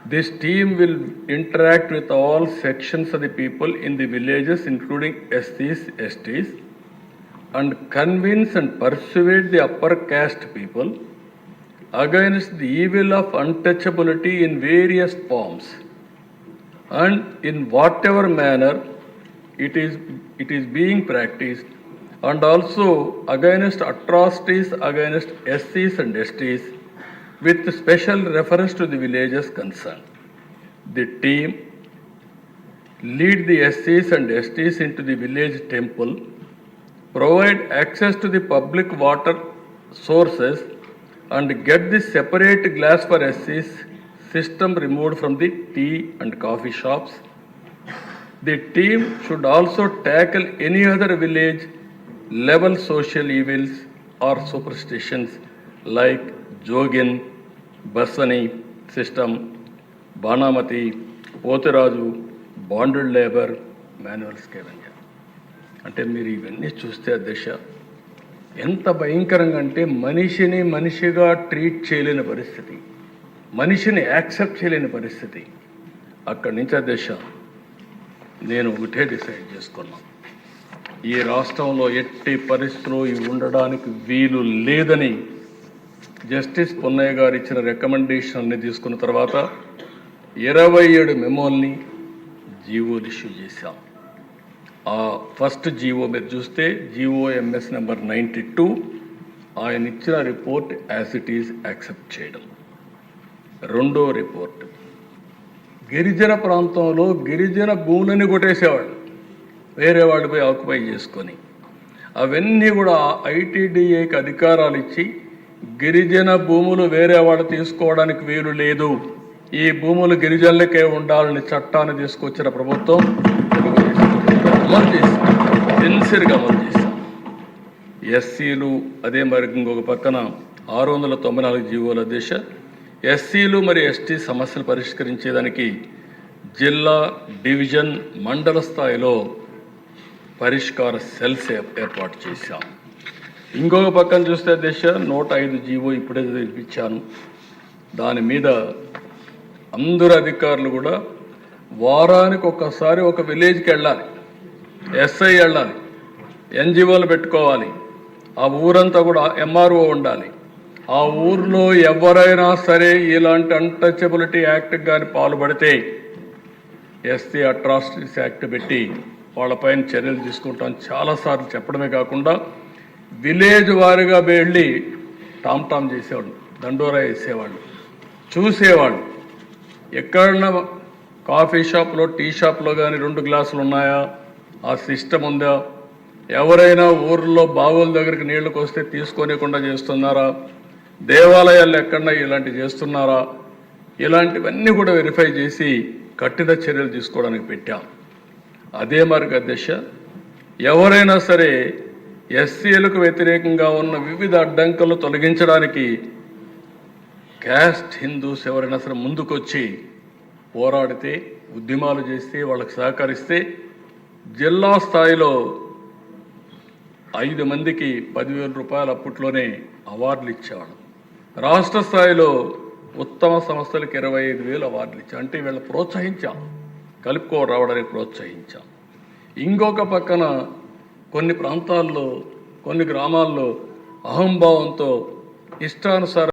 This team will interact with all sections of the people in the villages, including SCs, STs, and convince and persuade the upper caste people against the evil of untouchability in various forms and in whatever manner it is being practiced, and also against atrocities against SCs and STs with special reference to the villages concerned. The team lead the SCs and STs into the village temple, provide access to the public water sources, and get the separate glass for SCs system removed from the tea and coffee shops. The team should also tackle any other village level social evils or superstitions like Jogin, Basani system, Banamati, Potiraju, bonded labor, manual scavenger. అంటే మీరు ఇవన్నీ చూస్తే దశ ఎంత భయంకరంగా అంటే మనిషిని మనిషిగా ట్రీట్ చేయలేని పరిస్థితి, మనిషిని యాక్సెప్ట్ చేయలేని పరిస్థితి. అక్కడి నుంచి ఆ దశ నేను ఒకటే డిసైడ్ చేసుకున్నాను, ఈ రాష్ట్రంలో ఎట్టి పరిస్థితుల్లో ఇవి ఉండడానికి వీలు లేదని జస్టిస్ పొన్నయ్య గారు ఇచ్చిన రికమెండేషన్ని తీసుకున్న తర్వాత 27 మెమోల్ని జీవోలు ఇష్యూ చేశాం. ఆ ఫస్ట్ జీవో మీరు చూస్తే GOMS నెంబర్ 92 ఆయన ఇచ్చిన report as it is accept చేయడం. రెండో రిపోర్ట్, గిరిజన ప్రాంతంలో గిరిజన భూములని కొట్టేసేవాళ్ళు, వేరే వాళ్ళు పోయి ఆక్యుపై చేసుకొని, అవన్నీ కూడా ITDAకి అధికారాలు ఇచ్చి గిరిజన భూములు వేరే వాళ్ళు తీసుకోవడానికి వీలు లేదు, ఈ భూములు గిరిజనులకే ఉండాలని చట్టాన్ని తీసుకొచ్చిన ప్రభుత్వం అమలు చేశాం, సిన్సియర్గా అమలు చేశాం. ఎస్సీలు అదే మరి ఇంకొక పక్కన 694 జీవోల దిశ ఎస్సీలు మరియు ఎస్టీ సమస్యలు పరిష్కరించేదానికి జిల్లా, డివిజన్, మండల స్థాయిలో పరిష్కార సెల్స్ ఏర్పాటు చేశాం. ఇంకొక పక్కన చూస్తే దిశ 105 జీవో ఇప్పుడే ఇప్పించాను. దాని మీద అందరు అధికారులు కూడా వారానికి ఒక్కసారి ఒక విలేజ్కి వెళ్ళాలి, SI వెళ్ళాలి, NGOలు పెట్టుకోవాలి, ఆ ఊరంతా కూడా MRO ఉండాలి. ఆ ఊర్లో ఎవరైనా సరే ఇలాంటి అన్టచబిలిటీ యాక్ట్కి కానీ పాల్పడితే SC అట్రాసిటీస్ యాక్ట్ పెట్టి వాళ్ళపైన చర్యలు తీసుకుంటాం చాలాసార్లు చెప్పడమే కాకుండా విలేజ్ వారిగా వెళ్ళి టామ్ చేసేవాళ్ళు, దండోరా వేసేవాళ్ళు, చూసేవాళ్ళు. ఎక్కడన్నా కాఫీ షాప్లో, టీ షాప్లో కానీ 2 గ్లాసులు ఉన్నాయా, ఆ సిస్టమ్ ఉందా, ఎవరైనా ఊర్లో బావుల దగ్గరికి నీళ్ళకి వస్తే తీసుకోనికుండా చేస్తున్నారా, దేవాలయాల్లో ఎక్కడన్నా ఇలాంటివి చేస్తున్నారా, ఇలాంటివన్నీ కూడా వెరిఫై చేసి కఠిన చర్యలు తీసుకోవడానికి పెట్టాం. అదే మార్గ దిశ ఎవరైనా సరే SCలకు వ్యతిరేకంగా ఉన్న వివిధ అడ్డంకులు తొలగించడానికి క్యాస్ట్ హిందూస్ ఎవరైనా సరే ముందుకొచ్చి పోరాడితే, ఉద్యమాలు చేస్తే, వాళ్ళకి సహకరిస్తే జిల్లా స్థాయిలో 5 మందికి 10,000 రూపాయలు అప్పట్లోనే అవార్డులు ఇచ్చేవాళ్ళం. రాష్ట్ర స్థాయిలో ఉత్తమ సంస్థలకు 25,000 అవార్డులు ఇచ్చాం. అంటే వీళ్ళని ప్రోత్సహించాం, కలుపుకో రావడానికి ప్రోత్సహించాం. ఇంకొక పక్కన కొన్ని ప్రాంతాల్లో, కొన్ని గ్రామాల్లో అహంభావంతో ఇష్టానుసారం